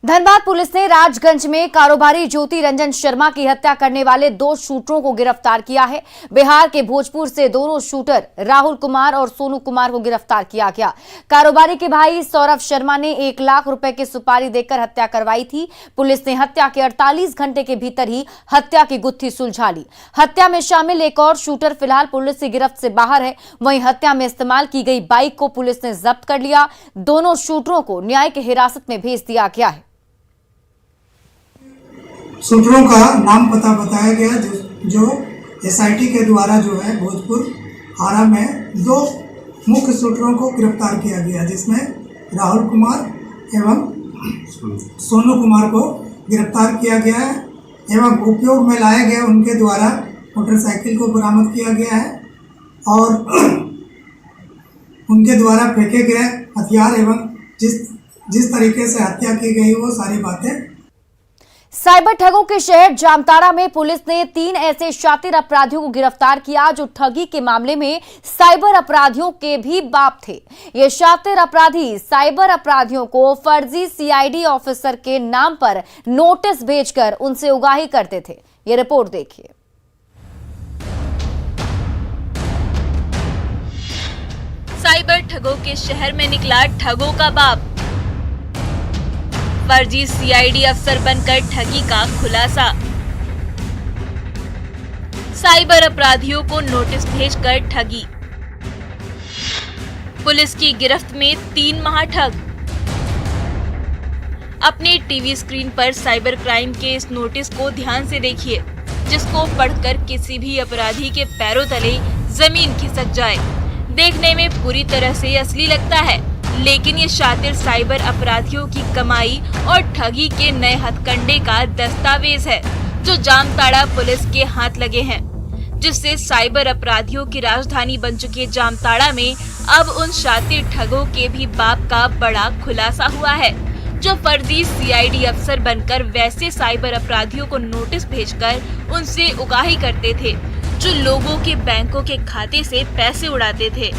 Dhanbad police ने राजगंज में कारोबारी ज्योति रंजन शर्मा की हत्या करने वाले 2 शूटरों को गिरफ्तार किया है। बिहार के भोजपुर से दोनों शूटर राहुल कुमार और सोनू कुमार को गिरफ्तार किया गया। कारोबारी के भाई सौरभ शर्मा ने 1 लाख रुपए की सुपारी देकर हत्या करवाई थी। पुलिस ने हत्या के 48 घंटे के भीतर ही हत्या की गुत्थी सुलझा ली। हत्या में शामिल एक और शूटर फिलहाल पुलिस की गिरफ्त से बाहर है। वहीं हत्या में इस्तेमाल की गई बाइक को पुलिस ने जब्त कर लिया। दोनों शूटरों को न्यायिक हिरासत में भेज दिया गया है। शूटरों का नाम पता बताया गया जो एसआईटी के द्वारा जो है भोजपुर आरा में 2 मुख्य शूटरों को गिरफ्तार किया गया, जिसमें राहुल कुमार एवं सोनू कुमार को गिरफ्तार किया गया है एवं उपयोग में लाए गए उनके द्वारा मोटरसाइकिल को बरामद किया गया है और उनके द्वारा फेंके गए हथियार एवं जिस तरीके से हत्या की गई वो सारी बातें। साइबर ठगों के शहर जामताड़ा में पुलिस ने 3 ऐसे शातिर अपराधियों को गिरफ्तार किया जो ठगी के मामले में साइबर अपराधियों के भी बाप थे। ये शातिर अपराधी साइबर अपराधियों को फर्जी सीआईडी ऑफिसर के नाम पर नोटिस भेजकर उनसे उगाही करते थे। ये रिपोर्ट देखिए। साइबर ठगों के शहर में निकला ठगों का बाप। फर्जी सीआईडी अफसर बनकर ठगी का खुलासा। साइबर अपराधियों को नोटिस भेजकर ठगी। पुलिस की गिरफ्त में 3 महाठग। अपने टीवी स्क्रीन पर साइबर क्राइम के इस नोटिस को ध्यान से देखिए, जिसको पढ़कर किसी भी अपराधी के पैरों तले जमीन खिसक जाए। देखने में पूरी तरह से असली लगता है, लेकिन ये शातिर साइबर अपराधियों की कमाई और ठगी के नए हथकंडे का दस्तावेज है, जो जामताड़ा पुलिस के हाथ लगे हैं, जिससे साइबर अपराधियों की राजधानी बन चुकी जामताड़ा में अब उन शातिर ठगों के भी बाप का बड़ा खुलासा हुआ है, जो फर्जी सीआईडी अफसर बनकर वैसे साइबर अपराधियों को नोटिस भेजकर उनसे उगाही करते थे, जो लोगों के बैंकों के खाते से पैसे उड़ाते थे।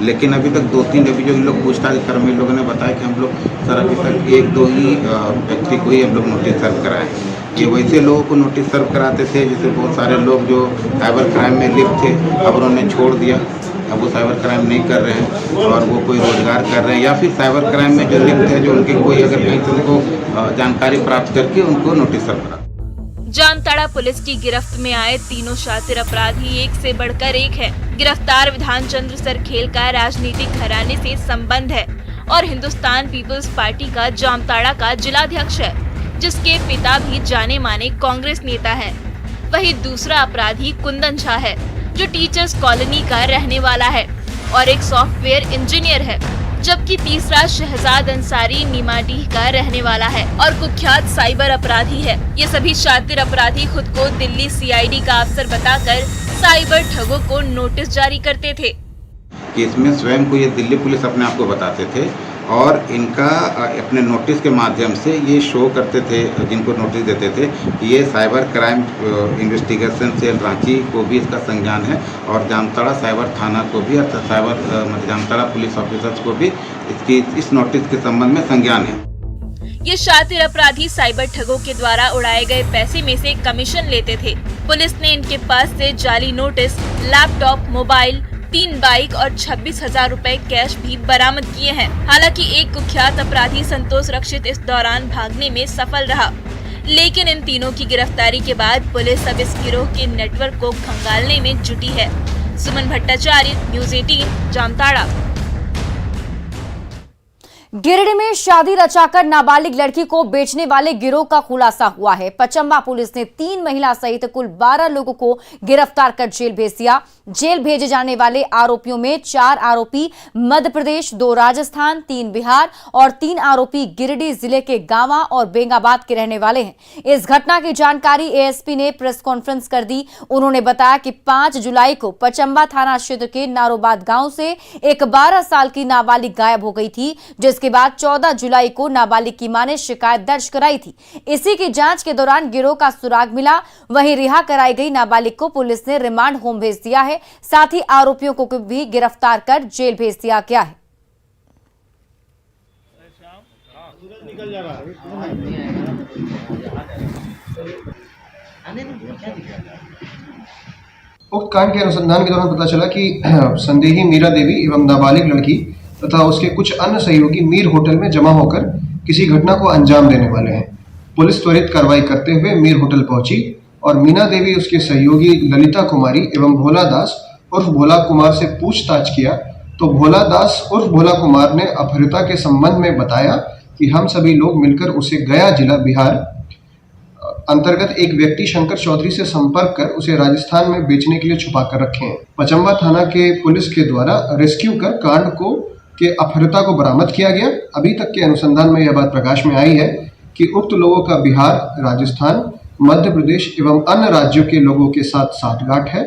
लेकिन अभी तक 2-3 अभी जो इन लोग पूछताछ कर रहे हैं, लोगों ने बताया कि हम लोग सर अभी तक 1-2 ही व्यक्ति को ही हम लोग नोटिस सर्व कराए। ये वैसे लोगों को नोटिस सर्व कराते थे जैसे बहुत सारे लोग जो साइबर क्राइम में लिप्त थे, अब उन्होंने छोड़ दिया, अब वो साइबर क्राइम नहीं कर रहे हैं और वो कोई रोजगार कर रहे हैं, या फिर साइबर क्राइम में जो लिप्त है, जो उनकी कोई अगर कहीं से उनको जानकारी प्राप्त करके उनको नोटिस सर्व करा। जामताड़ा पुलिस की गिरफ्त में आए तीनों शातिर अपराधी एक से बढ़कर एक है। गिरफ्तार विधान चंद्र सरखेल का राजनीतिक घराने से संबंध है और हिंदुस्तान पीपल्स पार्टी का जामताड़ा का जिलाध्यक्ष है, जिसके पिता भी जाने माने कांग्रेस नेता है। वहीं दूसरा अपराधी कुंदन झा है, जो टीचर्स कॉलोनी का रहने वाला है और एक सॉफ्टवेयर इंजीनियर है, जबकि तीसरा शहजाद अंसारी नीमाडीह का रहने वाला है और कुख्यात साइबर अपराधी है। ये सभी शातिर अपराधी खुद को दिल्ली सीआईडी का अफसर बताकर साइबर ठगों को नोटिस जारी करते थे। कि इसमें स्वयं को ये दिल्ली पुलिस अपने आप को बताते थे और इनका अपने नोटिस के माध्यम से ये शो करते थे, जिनको नोटिस देते थे, ये cyber crime investigation cell Ranchi को भी इसका संज्ञान है और जामताड़ा साइबर थाना को भी, अर्थात साइबर जामताड़ा पुलिस ऑफिसर्स को भी इस नोटिस के संबंध में संज्ञान है। ये शातिर अपराधी साइबर ठगों के द्वारा उड़ाए गए पैसे में से कमीशन लेते थे। पुलिस ने इनके पास से जाली नोटिस, लैपटॉप, मोबाइल, 3 बाइक और 26,000 रुपए कैश भी बरामद किए हैं। हालांकि एक कुख्यात अपराधी संतोष रक्षित इस दौरान भागने में सफल रहा, लेकिन इन तीनों की गिरफ्तारी के बाद पुलिस अब इस गिरोह के नेटवर्क को खंगालने में जुटी है। सुमन भट्टाचार्य, न्यूज़ 18, जामताड़ा। गिरिडीह में शादी रचाकर नाबालिग लड़की को बेचने वाले गिरोह का खुलासा हुआ है। पचम्बा पुलिस ने 3 महिला सहित कुल 12 लोगों को गिरफ्तार कर जेल भेज दिया। जेल भेजे जाने वाले आरोपियों में 4 आरोपी मध्य प्रदेश, 2 राजस्थान, 3 बिहार और 3 आरोपी गिरिडीह जिले के गांवा और बेंगाबाद के रहने वाले हैं। इस घटना की जानकारी एएसपी ने प्रेस कॉन्फ्रेंस कर दी। उन्होंने बताया कि 5 जुलाई को पचम्बा थाना क्षेत्र के नारोबाद गांव से एक 12 साल की नाबालिग गायब हो गई थी, जिसके बाद 14 जुलाई को नाबालिग की मां ने शिकायत दर्ज कराई थी। इसी की जांच के दौरान गिरोह का सुराग मिला। वहीं रिहा कराई गई नाबालिग को पुलिस ने रिमांड होम भेज दिया है। साथ ही आरोपियों को भी गिरफ्तार कर जेल भेज दिया गया है। उक्त कांड के अनुसंधान के दौरान पता चला कि संदेही मीरा देवी एवं नाबालिग लड़की तथा उसके कुछ अन्य सहयोगी मीर होटल में जमा होकर किसी घटना को अंजाम देने वाले हैं। पुलिस त्वरित कार्रवाई करते हुए मीर होटल पहुंची और मीना देवी उसके सहयोगी ललिता कुमारी एवं भोला दास उर्फ भोला कुमार से पूछताछ किया तो भोला दास उर्फ भोला कुमार ने अपहृता के संबंध में बताया कि हम सभी लोग मिलकर उसे गया जिला बिहार अंतर्गत एक व्यक्ति शंकर चौधरी से संपर्क कर उसे राजस्थान में बेचने के लिए छुपा कर रखे हैं। पचम्बा थाना के पुलिस के द्वारा रेस्क्यू कर कांड को के अपहृता को बरामद किया गया। अभी तक के अनुसंधान में यह बात प्रकाश में आई है कि उक्त लोगों का बिहार, राजस्थान, मध्य प्रदेश एवं अन्य राज्यों के लोगों के साथ साठगांठ है,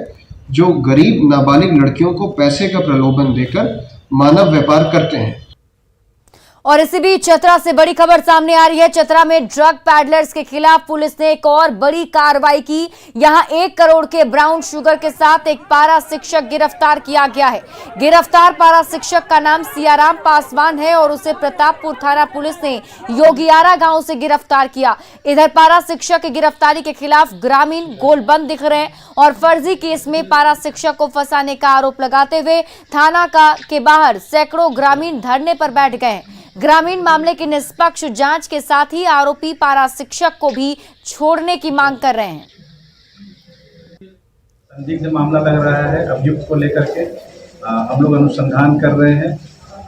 जो गरीब नाबालिग लड़कियों को पैसे का प्रलोभन देकर मानव व्यापार करते हैं। और इसी बीच चतरा से बड़ी खबर सामने आ रही है। चतरा में ड्रग पैडलर्स के खिलाफ पुलिस ने एक और बड़ी कार्रवाई की। यहां 1 करोड़ के ब्राउन शुगर के साथ एक पारा शिक्षक गिरफ्तार किया गया है। गिरफ्तार पारा शिक्षक का नाम सियाराम पासवान है और उसे प्रतापपुर थाना पुलिस ने योगियारा गांव से गिरफ्तार किया। इधर पारा शिक्षक की गिरफ्तारी के खिलाफ ग्रामीण गोलबंद दिख रहे हैं और फर्जी केस में पारा शिक्षक को फंसाने का आरोप लगाते हुए थाना के बाहर सैकड़ों ग्रामीण धरने पर बैठ गए हैं। ग्रामीण मामले की निष्पक्ष जांच के साथ ही आरोपी पारा शिक्षक को भी छोड़ने की मांग कर रहे हैं। संदिग्ध मामला लग रहा है, अभियुक्त को लेकर के हम लोग अनुसंधान कर रहे हैं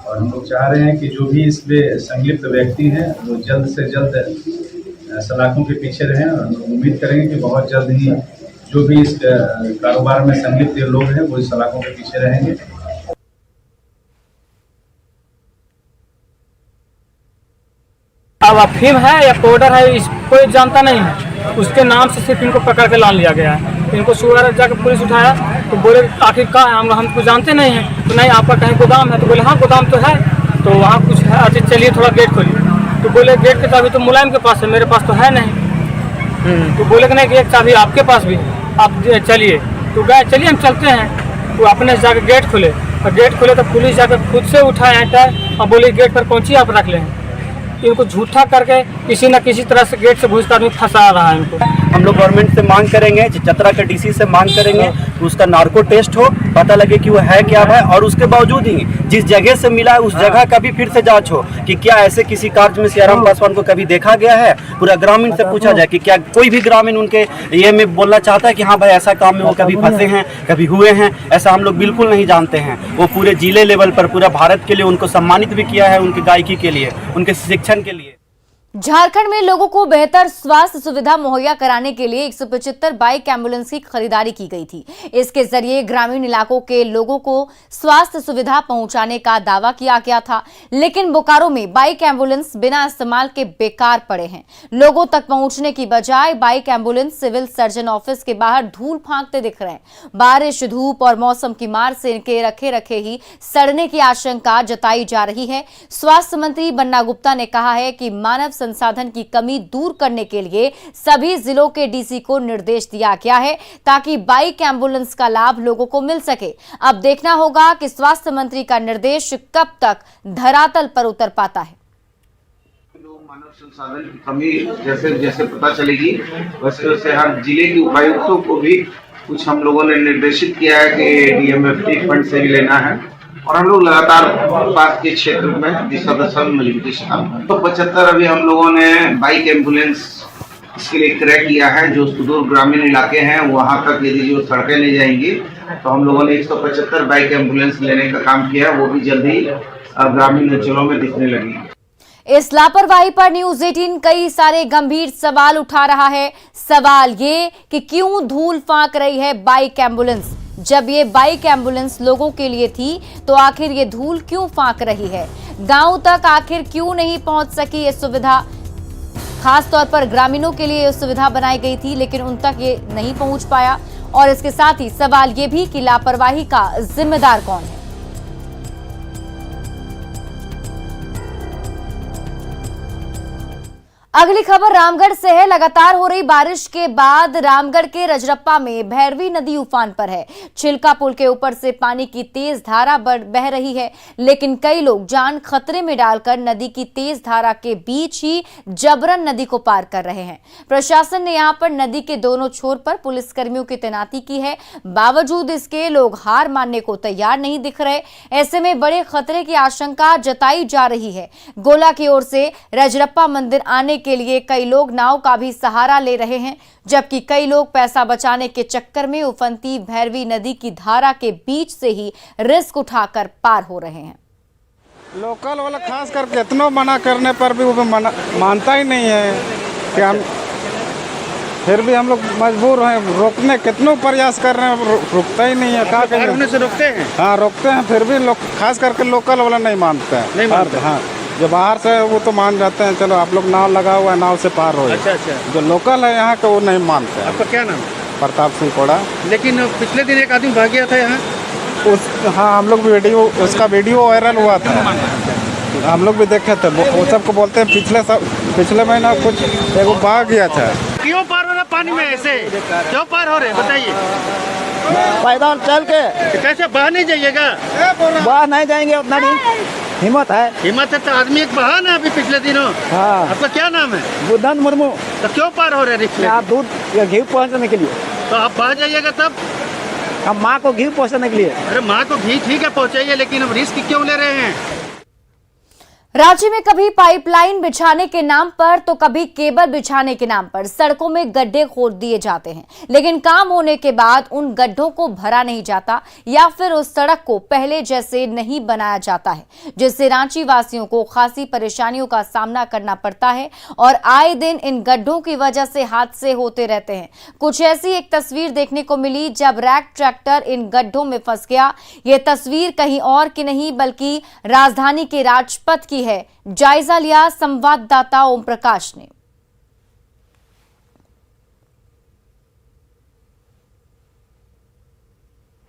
और हम लोग चाह रहे हैं कि जो भी इसमें संलिप्त व्यक्ति हैं वो जल्द से जल्द सलाखों के पीछे रहें और उम्मीद करेंगे कि बहुत जल्द ही जो भी इस कारोबार में संलिप्त लोग हैं वो इस सलाखों के पीछे रहेंगे। अब अफीम है या पाउडर है इस कोई जानता नहीं है, उसके नाम से सिर्फ इनको पकड़ के लान लिया गया है। इनको सुबह जाकर पुलिस उठाया तो बोले आखिर कहाँ है, हम कुछ जानते नहीं हैं। तो नहीं आपका कहीं गोदाम है, तो बोले हाँ गोदाम तो है, तो वहाँ कुछ है। अच्छा चलिए थोड़ा गेट खोलिए, तो बोले गेट की चाबी तो मुलायम के पास है, मेरे पास तो है नहीं। तो बोले कि नहीं एक चाबी आपके पास भी, आप चलिए। तो गए चलिए हम चलते हैं। तो अपने से जाकर गेट खोले और गेट खोले तो पुलिस जाकर खुद से उठाए हैं और बोले गेट पर पहुँचिए आप रख लें। इनको झूठा करके किसी न किसी तरह से गेट से घुस कर फंसा रहा है इनको। हम लोग गवर्नमेंट से मांग करेंगे, चतरा के डीसी से मांग करेंगे कि उसका नार्को टेस्ट हो, पता लगे कि वो है क्या है, और उसके बावजूद ही जिस जगह से मिला है उस जगह का भी फिर से जांच हो कि क्या ऐसे किसी कार्य में सियाराम पासवान को कभी देखा गया है। पूरा ग्रामीण से पूछा जाए कि क्या कोई भी ग्रामीण उनके ये में बोलना चाहता है कि हाँ भाई ऐसा काम में वो कभी फंसे हैं, कभी हुए हैं। ऐसा हम लोग बिल्कुल नहीं जानते हैं। वो पूरे जिले लेवल पर पूरा भारत के लिए उनको सम्मानित भी किया है, उनकी गायकी के लिए, उनके शिक्षण के लिए। झारखंड में लोगों को बेहतर स्वास्थ्य सुविधा मुहैया कराने के लिए 175 बाइक एम्बुलेंस की खरीदारी की गई थी। इसके जरिए ग्रामीण इलाकों के लोगों को स्वास्थ्य सुविधा पहुंचाने का दावा किया गया था, लेकिन बोकारो में बाइक एम्बुलेंस बिना इस्तेमाल के बेकार पड़े हैं। लोगों तक पहुंचने की बजाय bike ambulance civil surgeon office के बाहर धूल फांकते दिख रहे हैं। बारिश, धूप और मौसम की मार से इनके रखे ही सड़ने की आशंका जताई जा रही है। स्वास्थ्य मंत्री बन्ना गुप्ता ने कहा है कि मानव संसाधन की कमी दूर करने के लिए सभी जिलों के डीसी को निर्देश दिया गया है ताकि बाइक एम्बुलेंस का लाभ लोगों को मिल सके। अब देखना होगा कि स्वास्थ्य मंत्री का निर्देश कब तक धरातल पर उतर पाता है। मानव संसाधन की कमी जैसे जैसे पता चलेगी वैसे वैसे हर जिले के उपायुक्तों को भी कुछ हम लोगों ने निर्देशित किया है कि डीएमएफटी फंड से भी लेना है और हम लोग लगातार पास के क्षेत्र में दिशा दशा में मजबूती से काम करें। तो 75 अभी हम लोगों ने बाइक एम्बुलेंस इसके लिए क्रय किया है। जो सुदूर ग्रामीण इलाके हैं वहां तक यदि जो सड़कें ले जाएंगी तो हम लोगों ने 175 बाइक एम्बुलेंस लेने का काम किया है। वो भी जल्दी ग्रामीण अंचलों में दिखने लगी। इस लापरवाही पर न्यूज 18 कई सारे गंभीर सवाल उठा रहा है। सवाल ये कि क्यों धूल फांक रही है बाइक एम्बुलेंस। जब ये बाइक एम्बुलेंस लोगों के लिए थी तो आखिर ये धूल क्यों फांक रही है। गांव तक आखिर क्यों नहीं पहुंच सकी ये सुविधा। खास तौर पर ग्रामीणों के लिए ये सुविधा बनाई गई थी लेकिन उन तक ये नहीं पहुंच पाया। और इसके साथ ही सवाल ये भी कि लापरवाही का जिम्मेदार कौन है। अगली खबर रामगढ़ से है। लगातार हो रही बारिश के बाद रामगढ़ के रजरप्पा में भैरवी नदी उफान पर है। छिलका पुल के ऊपर से पानी की तेज धारा बह रही है, लेकिन कई लोग जान खतरे में डालकर नदी की तेज धारा के बीच ही जबरन नदी को पार कर रहे हैं। प्रशासन ने यहां पर नदी के दोनों छोर पर पुलिस कर्मियों की तैनाती की है। बावजूद इसके लोग हार मानने को तैयार नहीं दिख रहे। ऐसे में बड़े खतरे की आशंका जताई जा रही है। गोला की ओर से रजरप्पा मंदिर आने के लिए कई लोग नाव का भी सहारा ले रहे हैं, जबकि कई लोग पैसा बचाने के चक्कर में उफनती भैरवी नदी की धारा के बीच से ही रिस्क उठाकर पार हो रहे हैं। लोकल वाला खास करके इतना मना करने पर भी वो मानता ही नहीं है कि हम, फिर भी हम लोग मजबूर हैं रोकने, कितनों प्रयास कर रहे हैं, रुकता ही नहीं है। कहाँ कहीं से रोकते हैं? हाँ रोकते हैं, फिर भी लोग खास करके लोकल वाला नहीं मानता है। नहीं मानते। हाँ जो बाहर से वो तो मान जाते हैं, चलो आप लोग नाव लगा हुआ है, नाव से पार हो। अच्छा। जो लोकल है यहाँ का वो नहीं मानते हैं। आपका क्या नाम? प्रताप सिंह कोड़ा। लेकिन पिछले दिन एक आदमी भाग गया था यहाँ। हाँ हम लोग भी उसका वीडियो वायरल हुआ था, हम लोग भी देखे थे। वो सबको बोलते हैं पिछले महीना कुछ एगो भाग गया था। क्यों पार हो रहे पानी में ऐसे? क्यों पार हो रहे बताइए? पैदल चल के। कैसे बहा नहीं जाइएगा? बहा नहीं जाएंगे, उतना नहीं हिम्मत है। हिम्मत है तो आदमी एक बहा ना अभी पिछले दिनों। हाँ। आपका क्या नाम है? बुद्धन मुर्मू। तो क्यों पार हो रहे रिक्शे? आप दूध या घी पहुँचाने के लिए। तो आप बहा जाइएगा तब? हम माँ को घी पहुँचाने के लिए। अरे माँ को घी ठीक है पहुँचाइए, लेकिन अब रिस्क क्यों ले रहे हैं? राज्य में कभी पाइपलाइन बिछाने के नाम पर तो कभी केबल बिछाने के नाम पर सड़कों में गड्ढे खोद दिए जाते हैं, लेकिन काम होने के बाद उन गड्ढों को भरा नहीं जाता या फिर उस सड़क को पहले जैसे नहीं बनाया जाता है, जिससे रांची वासियों को खासी परेशानियों का सामना करना पड़ता है और आए दिन इन गड्ढों की वजह से हादसे होते रहते हैं। कुछ ऐसी एक तस्वीर देखने को मिली जब रैक ट्रैक्टर इन गड्ढों में फंस गया। ये तस्वीर कहीं और की नहीं बल्कि राजधानी के राजपथ की है। जायजा लिया संवाददाता ओम प्रकाश ने।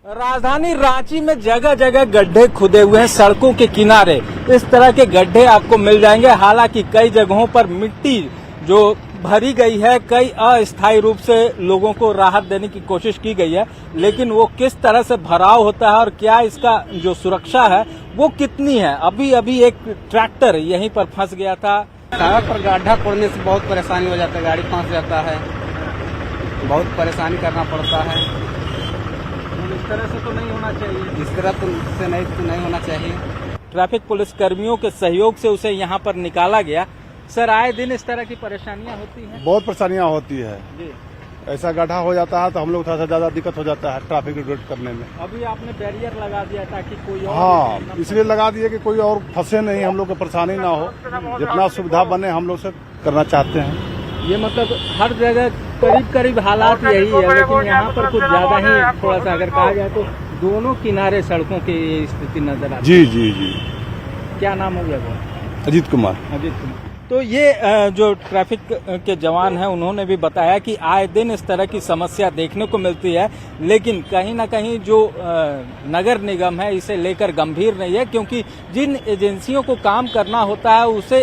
राजधानी रांची में जगह जगह गड्ढे खुदे हुए हैं। सड़कों के किनारे इस तरह के गड्ढे आपको मिल जाएंगे। हालांकि कई जगहों पर मिट्टी जो भरी गई है, कई अस्थायी रूप से लोगों को राहत देने की कोशिश की गई है, लेकिन वो किस तरह से भराव होता है और क्या इसका जो सुरक्षा है वो कितनी है। अभी अभी एक ट्रैक्टर यहीं पर फंस गया था। सड़क पर गड्ढा खोदने से बहुत परेशानी हो जाता है, गाड़ी फंस जाता है, बहुत परेशानी करना पड़ता है। इस तरह से तो नहीं होना चाहिए। इस तरह से नहीं होना चाहिए। ट्रैफिक पुलिस कर्मियों के सहयोग से उसे यहाँ पर निकाला गया। सर, आए दिन इस तरह की परेशानियां होती हैं? बहुत परेशानियां होती है जी। ऐसा गड्ढा हो जाता है तो हम लोग थोड़ा सा ज्यादा दिक्कत हो जाता है ट्रैफिक रिपोर्ट करने में। अभी आपने बैरियर लगा दिया ताकि कोई और, हाँ इसलिए लगा दिए कि कोई और फंसे नहीं, हम लोग को परेशानी ना हो। जितना सुविधा बने हम लोग से करना चाहते हैं। ये मतलब हर जगह करीब करीब हालात यही है, लेकिन यहाँ पर कुछ ज्यादा ही थोड़ा सा अगर कहा जाए तो दोनों किनारे सड़कों की स्थिति नजर आती है। जी। क्या नाम हो गया? अजीत कुमार। तो ये जो ट्रैफिक के जवान हैं उन्होंने भी बताया कि आए दिन इस तरह की समस्या देखने को मिलती है, लेकिन कहीं ना कहीं जो नगर निगम है इसे लेकर गंभीर नहीं है, क्योंकि जिन एजेंसियों को काम करना होता है उसे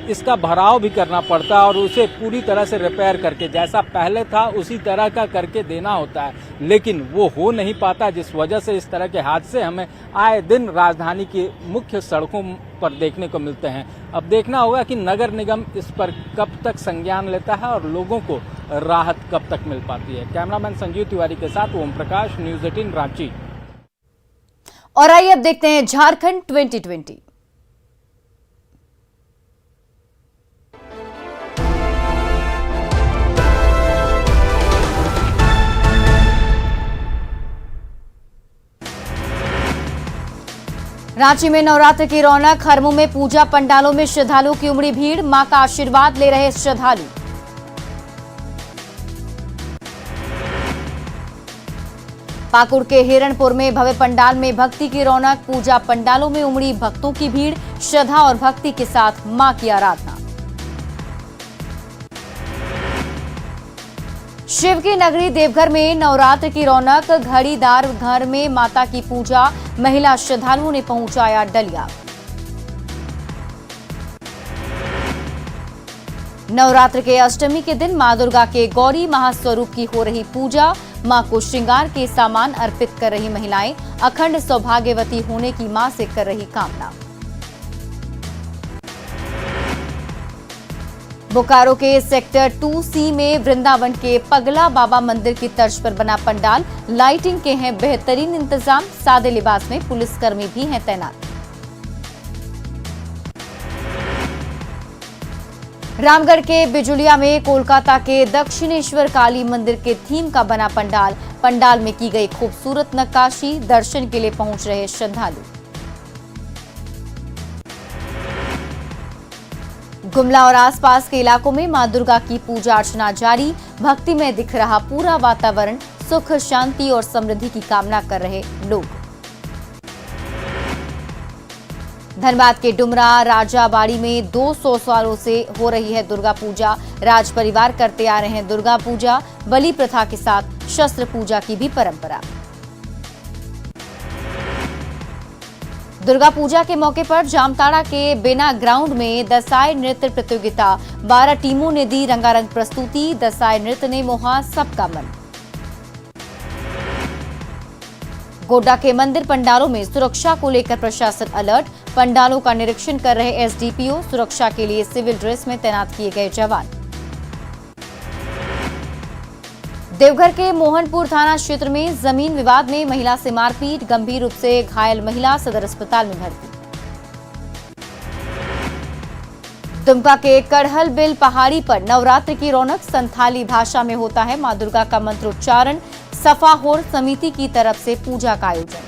इसका भराव भी करना पड़ता है और उसे पूरी तरह से रिपेयर करके जैसा पहले था उसी तरह का करके देना होता है, लेकिन वो हो नहीं पाता, जिस वजह से इस तरह के हादसे हमें आए दिन राजधानी की मुख्य सड़कों पर देखने को मिलते हैं। अब देखना होगा कि नगर निगम इस पर कब तक संज्ञान लेता है और लोगों को राहत कब तक मिल पाती है। कैमरामैन संजीव तिवारी के साथ ओम प्रकाश, न्यूज़ 18 रांची। और आइए अब देखते हैं झारखंड 2020। रांची में नवरात्र की रौनक, हरमू में पूजा पंडालों में श्रद्धालुओं की उमड़ी भीड़, मां का आशीर्वाद ले रहे श्रद्धालु। पाकुड़ के हिरणपुर में भव्य पंडाल में भक्ति की रौनक, पूजा पंडालों में उमड़ी भक्तों की भीड़, श्रद्धा और भक्ति के साथ मां की आराधना। शिव की नगरी देवघर में नवरात्र की रौनक, घड़ीदार घर में माता की पूजा, महिला श्रद्धालुओं ने पहुंचाया डलिया। नवरात्र के अष्टमी के दिन मां दुर्गा के गौरी महास्वरूप की हो रही पूजा। मां को श्रृंगार के सामान अर्पित कर रही महिलाएं अखंड सौभाग्यवती होने की मां से कर रही कामना। बोकारो के सेक्टर 2C में वृंदावन के पगला बाबा मंदिर की तर्ज पर बना पंडाल। लाइटिंग के हैं बेहतरीन इंतजाम। सादे लिबास में पुलिसकर्मी भी हैं तैनात। रामगढ़ के बिजुलिया में कोलकाता के दक्षिणेश्वर काली मंदिर के थीम का बना पंडाल। पंडाल में की गई खूबसूरत नक्काशी। दर्शन के लिए पहुंच रहे श्रद्धालु। गुमला और आसपास के इलाकों में मां दुर्गा की पूजा अर्चना जारी। भक्ति में दिख रहा पूरा वातावरण। सुख, शांति और समृद्धि की कामना कर रहे लोग। धनबाद के डुमरा राजाबाड़ी में 200 सालों से हो रही है दुर्गा पूजा। राज परिवार करते आ रहे हैं दुर्गा पूजा। बलि प्रथा के साथ शस्त्र पूजा की भी परंपरा। दुर्गा पूजा के मौके पर जामताड़ा के बेना ग्राउंड में दसाई नृत्य प्रतियोगिता। 12 टीमों ने दी रंगारंग प्रस्तुति। दसाई नृत्य ने मोहा सबका मन। गोड्डा के मंदिर पंडालों में सुरक्षा को लेकर प्रशासन अलर्ट। पंडालों का निरीक्षण कर रहे एसडीपीओ। सुरक्षा के लिए सिविल ड्रेस में तैनात किए गए जवान। देवघर के मोहनपुर थाना क्षेत्र में जमीन विवाद में महिला से मारपीट। गंभीर रूप से घायल महिला सदर अस्पताल में भर्ती। दुमका के कड़हल बिल पहाड़ी पर नवरात्र की रौनक। संथाली भाषा में होता है मां दुर्गा का मंत्रोच्चारण। सफाहोर समिति की तरफ से पूजा का आयोजन।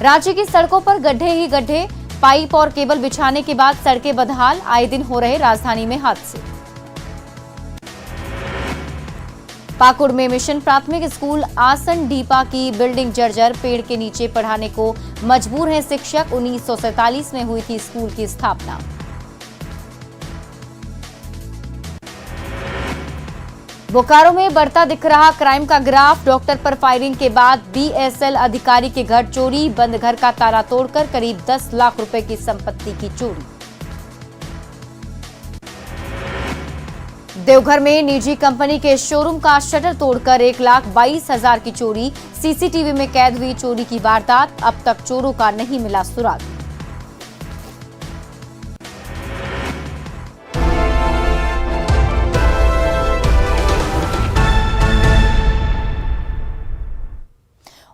राज्य की सड़कों पर गड्ढे ही गड्ढे। पाइप और केबल बिछाने के बाद सड़कें बदहाल। आए दिन हो रहे राजधानी में हादसे। पाकुड़ में मिशन प्राथमिक स्कूल आसन डीपा की बिल्डिंग जर्जर। पेड़ के नीचे पढ़ाने को मजबूर हैं शिक्षक। 1947 में हुई थी स्कूल की स्थापना। बोकारो में बढ़ता दिख रहा क्राइम का ग्राफ। डॉक्टर पर फायरिंग के बाद बीएसएल अधिकारी के घर चोरी। बंद घर का ताला तोड़कर करीब 10 लाख रुपए की संपत्ति की चोरी। देवघर में निजी कंपनी के शोरूम का शटर तोड़कर 1,22,000 की चोरी। सीसीटीवी में कैद हुई चोरी की वारदात। अब तक चोरों का नहीं मिला सुराग।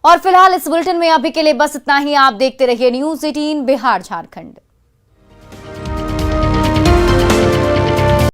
और फिलहाल इस बुलेटिन में अभी के लिए बस इतना ही। आप देखते रहिए न्यूज़ 18 बिहार झारखंड।